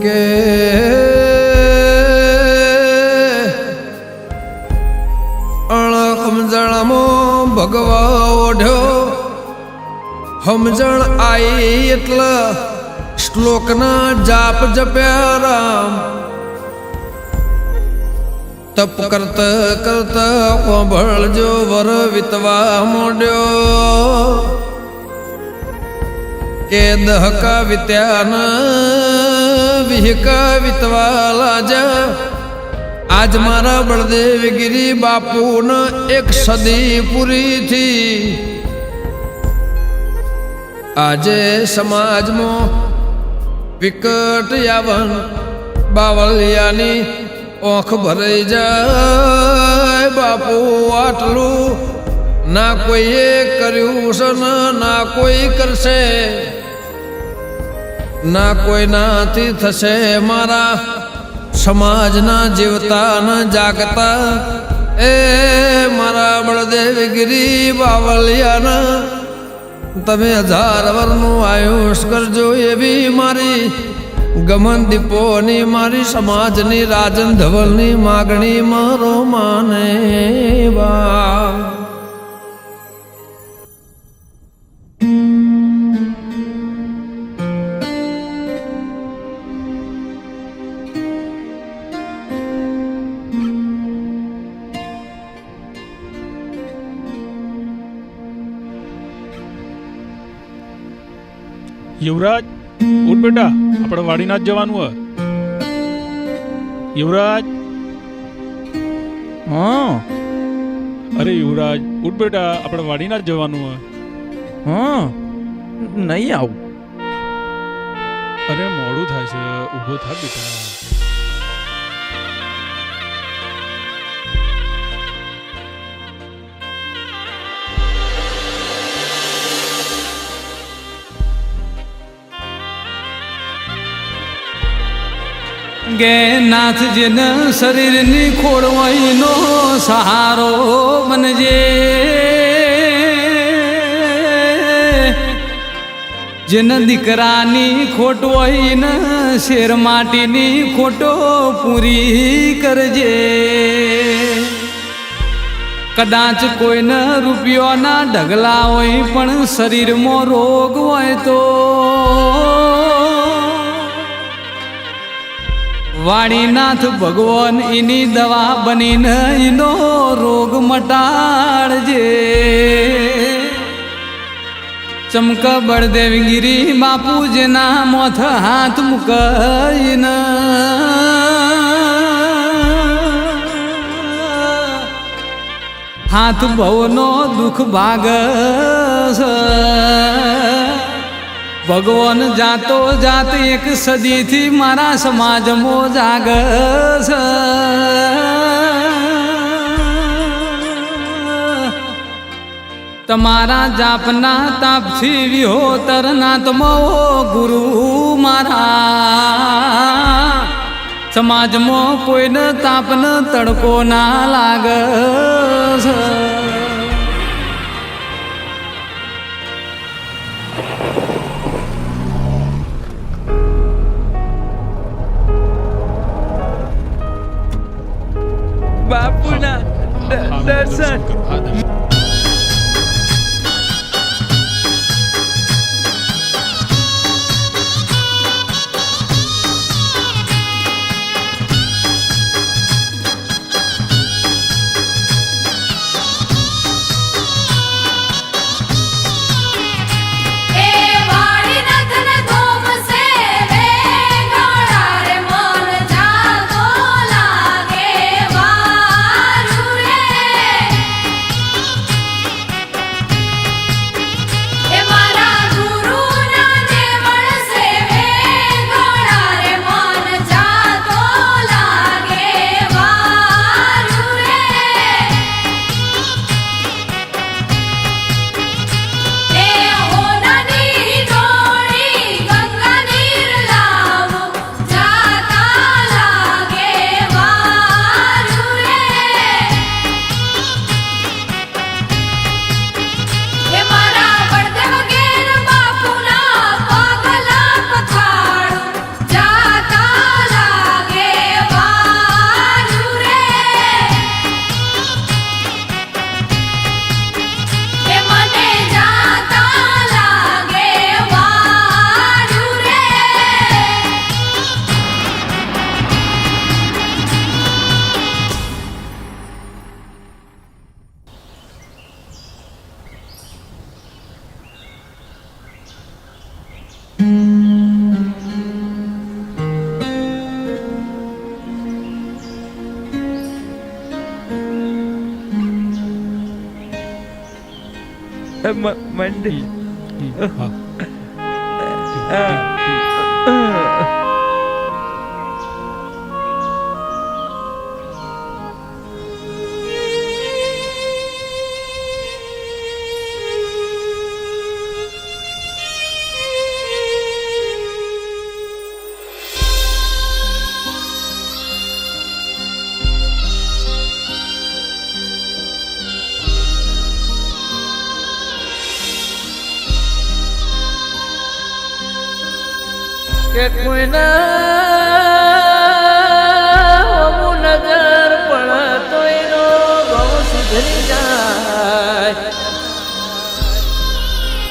કે સમજણમાં ભગવા ઓઢ્યો સમજણ આઈ એટલે શ્લોકના જાપ જપ્યા રામ તપ કરતા કરતા કોંભળજો વર વિતવા મોડ્યો કે દહકા વિત્યાના વિહકા વિતવા લાજા આજ મારા બળદેવગીરી બાપુને એક સદી પૂરી થી આજે સમાજમાં વિકટ યાવન બાવળિયાની ઓખ ભરાઈ જાય બાપુ આટલું ના કોઈએ કર્યું છે ના કોઈ કરશે ના કોઈનાથી થશે મારા સમાજના જીવતા ન જાગતા એ મારા બળદેવગીરી બાવળિયાના તમે 1000 વર્ષનું આયુષ કરજો એવી મારી ગમન દીપોની મારી સમાજની રાજન ધવલની માગણી મારો માને બા યુવરાજ ઉઠ બેટા, આપણે વાડીનાથ જવાનું હોય. યુવરાજ, હા. અરે યુવરાજ ઉઠ બેટા, આપણે વાડીનાથ જવાનું હોય. હા, નહીં આવું. અરે મોડું થાય છે, ઊભો થા બેટા. ગે નાથજીને શરીરની ખોળવાઈનો સહારો બનજે જેને દીકરાની ખોટ હોય ને શેર માટીની ખોટો પૂરી કરજે કદાચ કોઈને રૂપિયોના ઢગલા હોય પણ શરીરમાં રોગ હોય તો વાડીનાથ ભગવાન એની દવા બનીને એનો રોગ મટાડજે ચમક બળદેવગીરી બાપુ જેના મોથ હાથ મુકઈને હાથ ભવનો દુઃખ ભાગ ભગવાન જાતો જાત એક સદીથી મારા સમાજમાં જાગસ તમારા જાપના તાપથી વિહોતરનાથમાં ગુરુ મારા સમાજમાં કોઈને તાપને તડકો ના લાગસ બાપુના દર્શન મંડી હા કે કોઈના નજર પણ તો એનો બહુ સુધરી જાય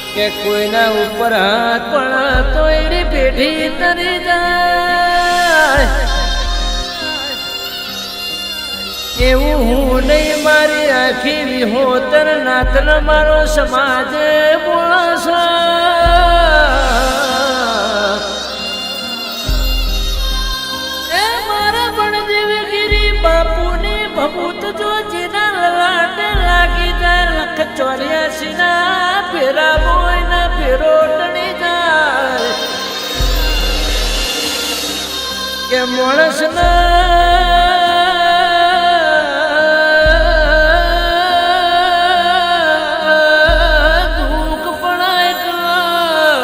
કે કોઈના ઉપર હાથ પણ તો એની પેઢી તરી જાય એવું હું નહીં મારી આખી વિહોતર નાતન મારો સમાજ બોલશે બાપુની ભભૂત જો જેના લાટ લાગી જાય લખ 84 ના ફેરા બોય ના ફેરો ટણી જાય કે માણસ દુઃખ પણ એકલા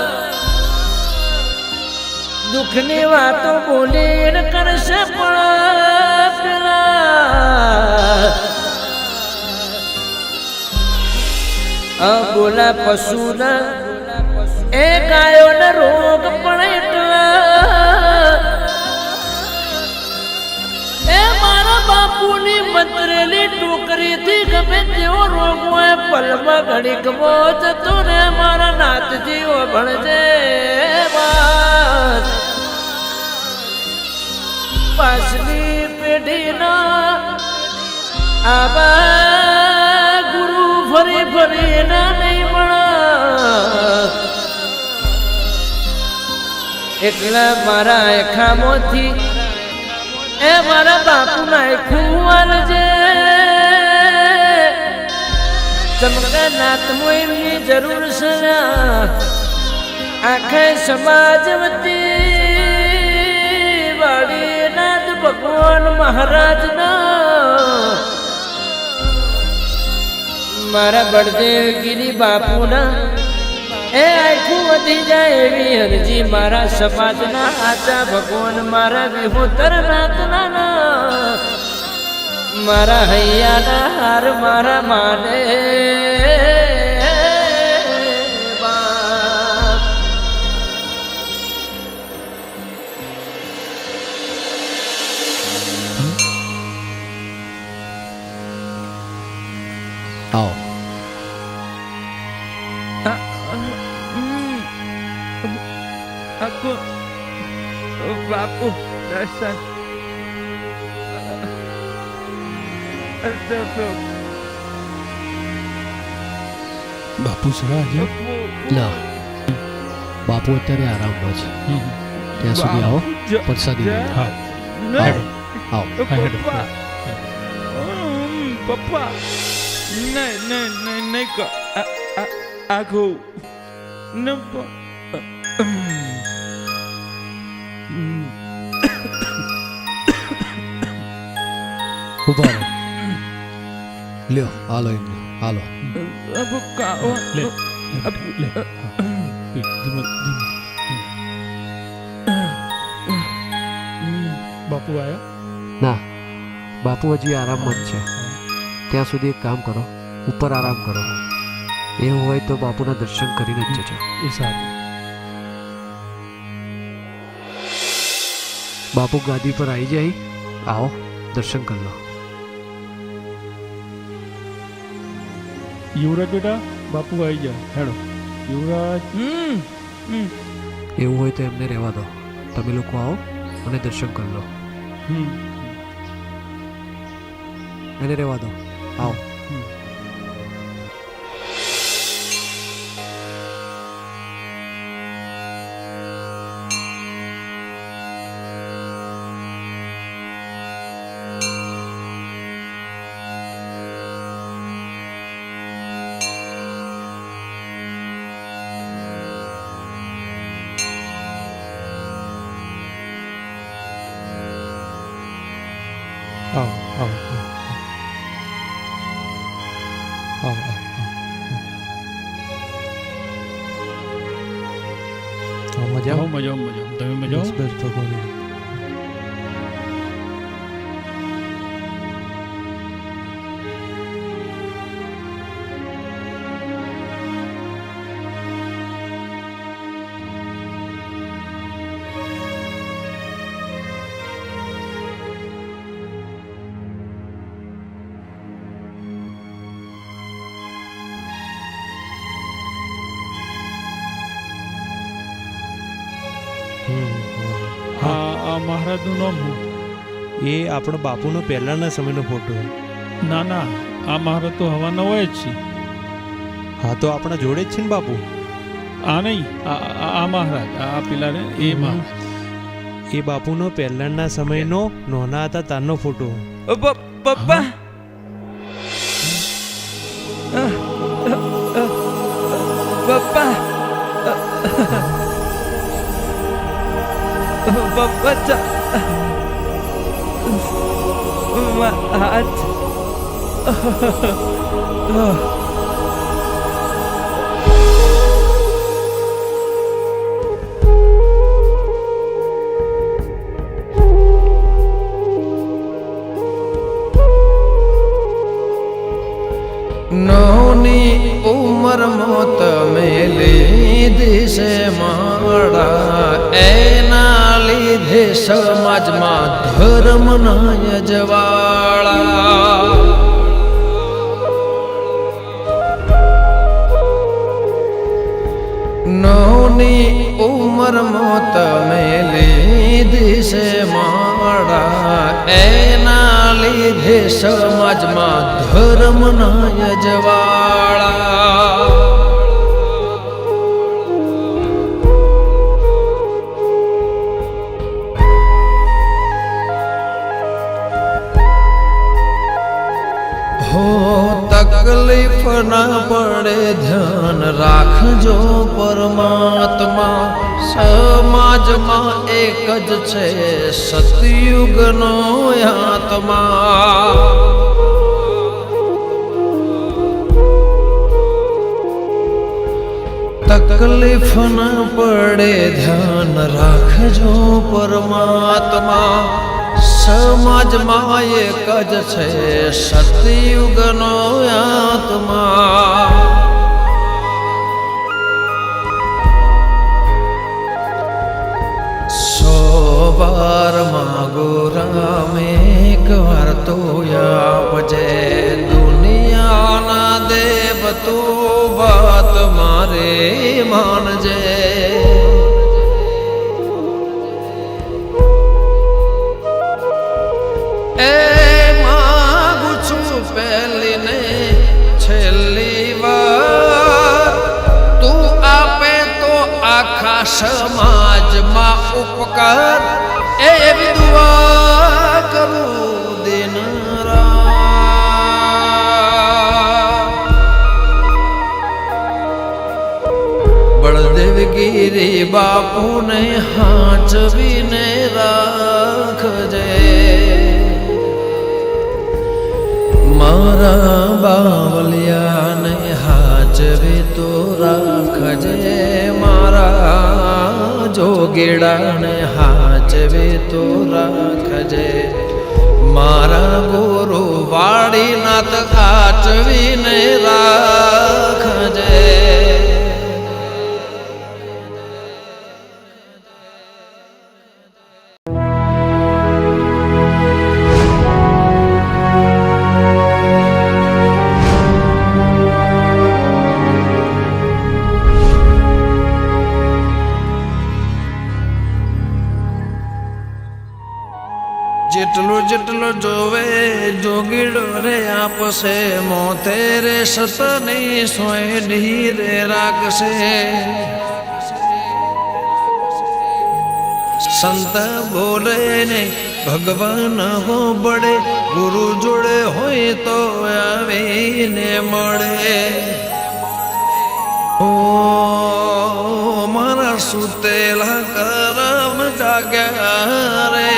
દુઃખની વાતો બોલીને કરશે પણ બોલા પશુના એ ગાયોના રોગ પણ એટલા એ મારા બાપુની મંત્રેલી ટોકરીથી ગમે તેવો રોગ હોય પલમાં ઘડીકમો જતો રે મારા નાથજીઓ ભણજે પાછલી પેઢીના આબા ગુરુ ફરી ફરી ના નહીં મળે એટલા મારા એખામોથી એ મારા બાપુના એખું છે ચમકા નાતમો એમની જરૂર છે આખે સમાજ વતી વાડીનાથ ભગવાન મહારાજના મારા બળદેવગીરી બાપુના એ આખું વધી જાય એવી હરજી મારા સમાજના આચા ભગવાન મારા વિહોતર નાથના મારા હૈયાના હાર મારા માને આવો બાપુ દર્શન બાપુ સડા છે ના બાપુ અત્યારે આરામમાં છે ત્યાં સુધી આવો પ્રસાદી લઈને. હા આવો પપ્પા નહીં આખું ઉભા રહો લ્યો હાલો એમને હાલો લે લે હા ધીમે ધીમે બાપુ આયા ના બાપુ હજી આરામમાં જ છે ત્યાં સુધી એક કામ કરો ઉપર આરામ કરો એવું હોય તો બાપુના દર્શન કરીને જ જજો એ સારું બાપુ ગાદી પર આવી જાય આવો દર્શન કરી લો યુવરાજ બેટા બાપુ આવી ગયા હેડો યુવરાજ એવું હોય તો એમને રહેવા દો તમે લોકો આવો અને દર્શન કરી લો એને રહેવા દો આવો આવો આવો આવો આવો મજા આવો મજા મજા તમે મજા બસ બસ ભગવાન આ મહારાજનું નામ હું એ આપણો બાપુનો પહેલાંના સમયનો ફોટો ના ના આ મહારાજ તો હવાના હોય જ છે હા તો આપણા જોડે જ છે ને બાપુ આ નહીં આ મહારાજ આ પેલા ને એ મહારાજ એ બાપુનો પહેલાંના સમયનો નાના હતા તારનો ફોટો પપ્પા પપ્પા પપ્પા હાથ નવની ઉંમરમાં તમે લીધી છે માળા એના લીધે સમાજમાં ધર્મના યજવાળા નવની ઉંમરમાં તમે લીધી છે માળા એના લીધે સમાજમાં ધર્મના યજવાળા હો તકલીફ ના પડે ધ્યાન રાખજો પરમાત્મા સમાજમાં એક જ છે સતયુગનો આત્મા તકલીફ ના પડે ધ્યાન રાખજો પરમાત્મા સમાજમાં એક જ છે સતયુગનો આત્મા વાર માગો રામે એક વાર તો આપજે દુનિયાના દેવ તો વાત મારે માનજે એ માગું છું પહેલી ને છેલ્લી વાર તું આપે તો આખા સમાજમાં ઉપકાર એવી દુઆ કરું દિન બળદેવગીરી બાપુને હાચવીને રાખજે મારા બાવલિયાને હાચવી તો રાખજે મારા જોગીડાને હાચવે તો રાખજે મારા ગુરુ વાડીનાથ હાચવીને રાખજે જેટલો જેટલો જોવે જોગીડો રે આપશે મોતેરે સતની સોયડી રે રાખશે સંત બોલે ને ભગવાન હો બળે ગુરુ જોડે હોય તો આવીને મળે ઓ મારા સુતેલા કરમ જાગ્યા રે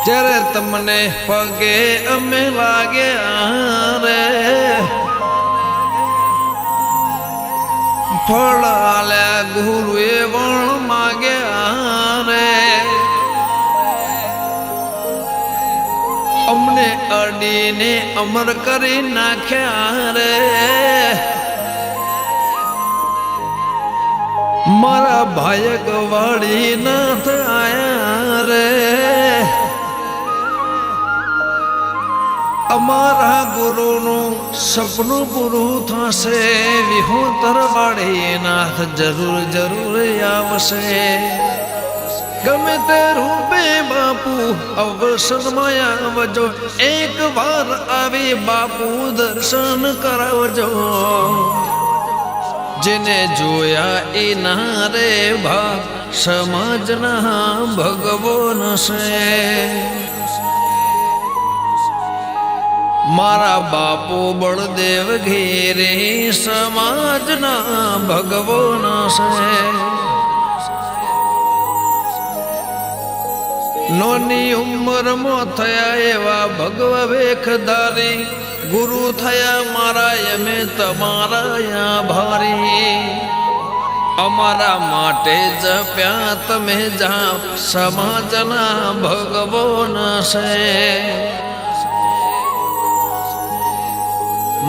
જ્યારે તમને પગે અમે લાગ્યા રે ફળ આલ્યા ગુરુએ વણ માગ્યા રે અમને અડીને અમર કરી નાખ્યા રે મારા ભાઈ ગવાડી ના થયા રે અમારા ગુરુનું સપનું પૂરું થશે વિહોતર વાળી નાથ જરૂર જરૂર આવશે ગમે તે રૂપે બાપુ અવસરમાં આવજો એક વાર આવી બાપુ દર્શન કરાવજો જેને જોયા એ ના રે ભાગ સમાજના ભગવાન છે મારા બાપુ બળદેવ ઘેરે સમાજના ભગવાન છે નોની ઉંમરમાં થયા એવા ભગવા વેખધારી ગુરુ થયા મારા એમે તમારા આભારી અમારા માટે જપ્યા તમે જાપ સમાજના ભગવાન છે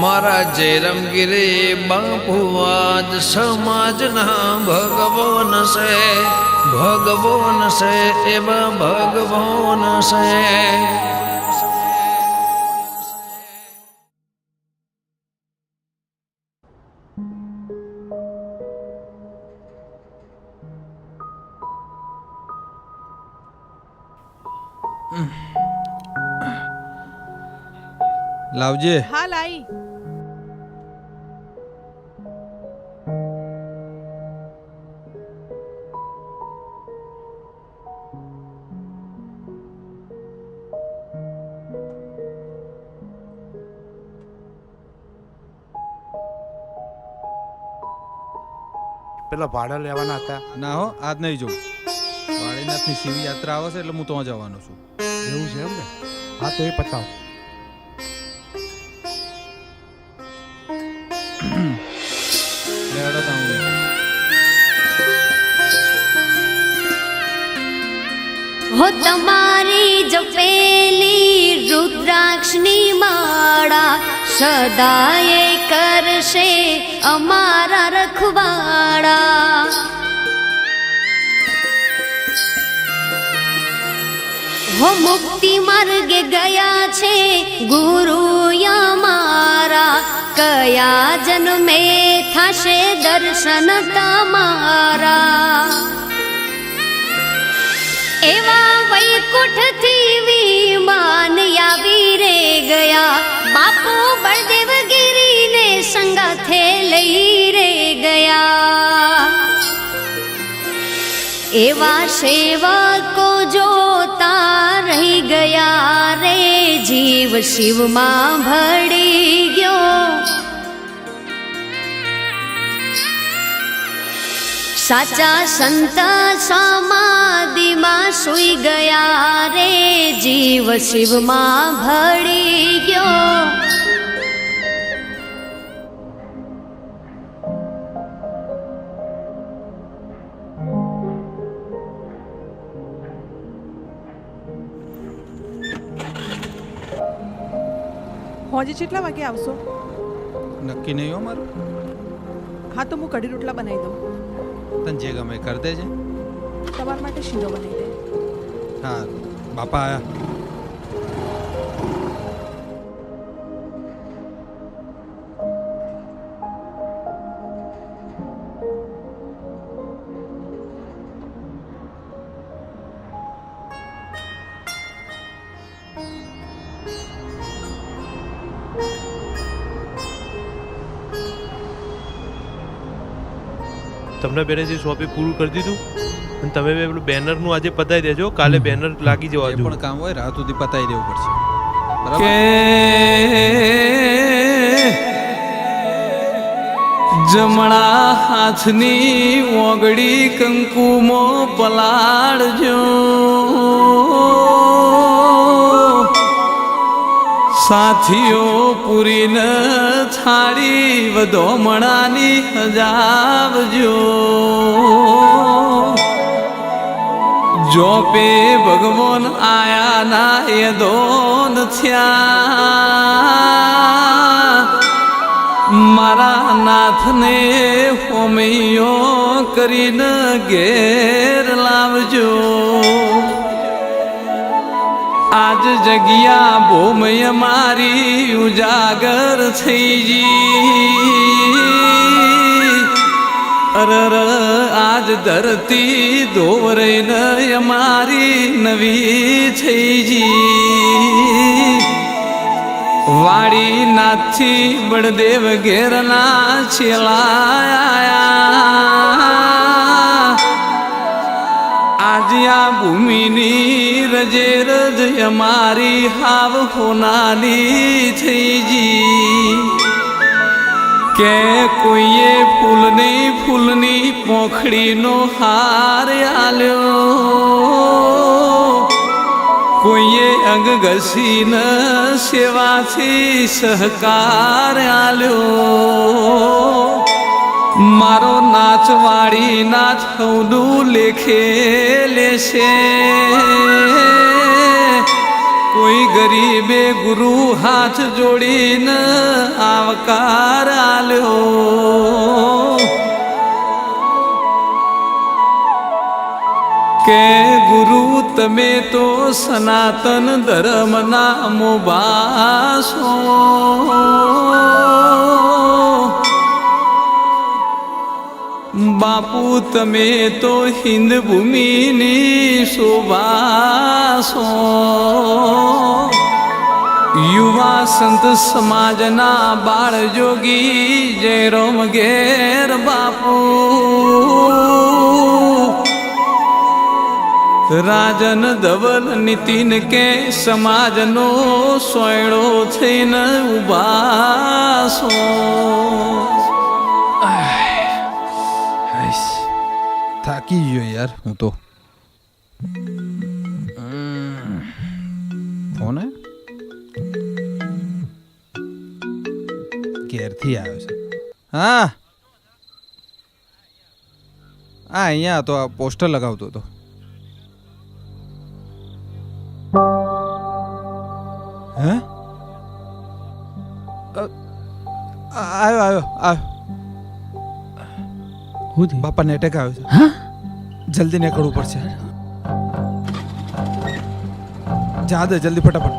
મારા જેરમગીરી બાપુ આજ સમાજના ભગવાન છે ભગવાન છે એવા ભગવાન છે લાવજે હા લાઈ પેલા ભાડા લેવાના હતા. ના હો આજ નહીં જોઉં વાળીનાથની શિવ યાત્રા આવે છે એટલે હું ત્યાં જવાનો છું. એવું છે એમ ને? હા તો એ પતાવો. હો તમારી જપેલી રુદ્રાક્ષની માળા સદાય કરશે અમારા રખવાડા હો મુક્તિ માર્ગે ગયા છે ગુરુ અમારા કયા જન્મે થશે દર્શન તમારા એવા વૈકુંઠથી વિમાન આવી રે ગયા બાપુ બળદેવ ગિરીને સંગાથે લઈ રે ગયા એવા સેવકો જોતા રહી ગયા રે જીવ શિવમાં ભળી ગયો સાચા સંત સમાધિમાં સૂઈ ગયા રે જીવ શિવમાં ભળી ગયો હોજે કેટલા વાગે આવશો? નક્કી નહીં હો મારું. હા તો હું કઢી રોટલા બનાવી દઉં. તને જે ગમે કર દેજે. તમારા માટે શીરો બનાવી દે. હા બાપા આયા. તમને બેને જે શોપે પૂરું કરી દીધું અને તમે પેલું બેનરનું આજે પતાવી દેજો કાલે બેનર લાગી જવા જે પણ કામ હોય રાત સુધી પતાવી દેવું પડશે. કે જમણા હાથની ઓગળી કંકુમો પલાળજો સાથીઓ પૂરીને થાળી વધોમણાની હજાવજો જોપે ભગવાન આયા ના એ દોન થયા મારા નાથને હોમૈયો કરીને ઘેર લાવજો આજ જગ્યા ભૂમય મારી ઉજાગર થઈ જી અરર આજ ધરતી ધોવરઈને અમારી નવી થઈ જી વાડી નાથથી બળદેવ ઘેરના છેલાયા આજ આ ભૂમિની રજે રજ અમારી હાવ હોનાની થઈ જી કે કોઈએ ફૂલની પોખડીનો હાર આલ્યો કોઈએ અંગ ઘસીને સેવાથી સહકાર આલ્યો મારો નાચ વાળી નાચ હવનું લેખે લેશે કોઈ ગરીબે ગુરુ હાથ જોડીને આવકાર આલ્યો કે ગુરુ તમે તો સનાતન ધર્મના મોભાસો બાપુ તમે તો હિન્દ ભૂમિની શોભાસો યુવા સંત સમાજના બાળ જોગી જયરામ ઘેર બાપુ રાજન ધવલ નીતિન કે સમાજનો સોયડો થઈને ઉભાસો થાકી ગયો યાર હું તો ફોન ઘેરથી આવ્યો છે હા અહીંયા તો આ પોસ્ટર લગાવતો હતો હે આવ્યો બાપાને એટેક આવ્યો છે જલ્દી નીકળવું પડશે જા દે જલ્દી ફટાફટ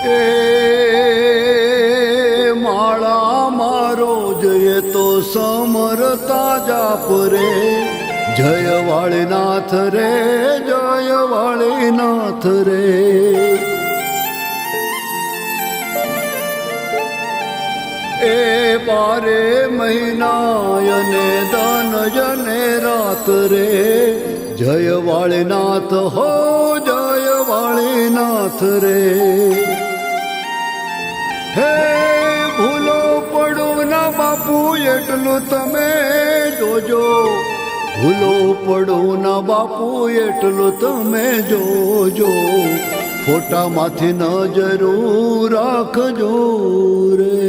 એ માળા મારો જય તો સમરતા જાપ રે જય વાળીનાથ રે જય વાળીનાથ રે એ બારે મહિનાયને દાનયને રાત રે જય વાળીનાથ હો જય વાળીનાથ રે હે ભૂલો પડું ના બાપુ એટલું તમે જોજો ભૂલો પડું ના બાપુ એટલું તમે જોજો ફોટામાંથી નજરું રાખજો રે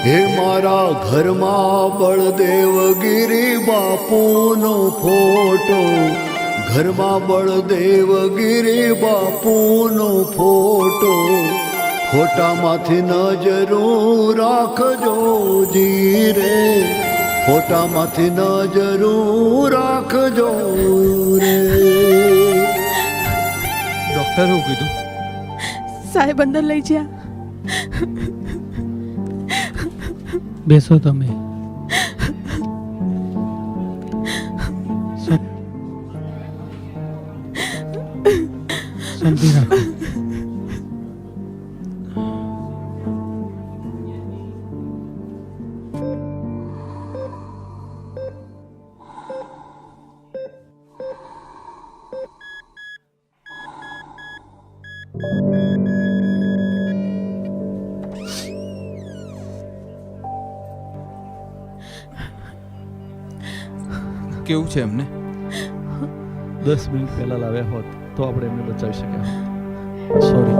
હે મારા ઘરમાં બળદેવગીરી બાપુનો ફોટો ઘરમાં બળદેવગીરી બાપુનો ફોટો ફોટામાંથી નજરું રાખજો જી રે ફોટામાંથી નજરું રાખજો રે ડોક્ટર શું કીધું સાહેબ અંદર લઈ જ્યા બેસો તમે શાંતિ રાખો કેવું છે એમને? 10 મિનિટ પહેલા લાવ્યા હોત તો આપણે એમને બચાવી શક્યા. સોરી.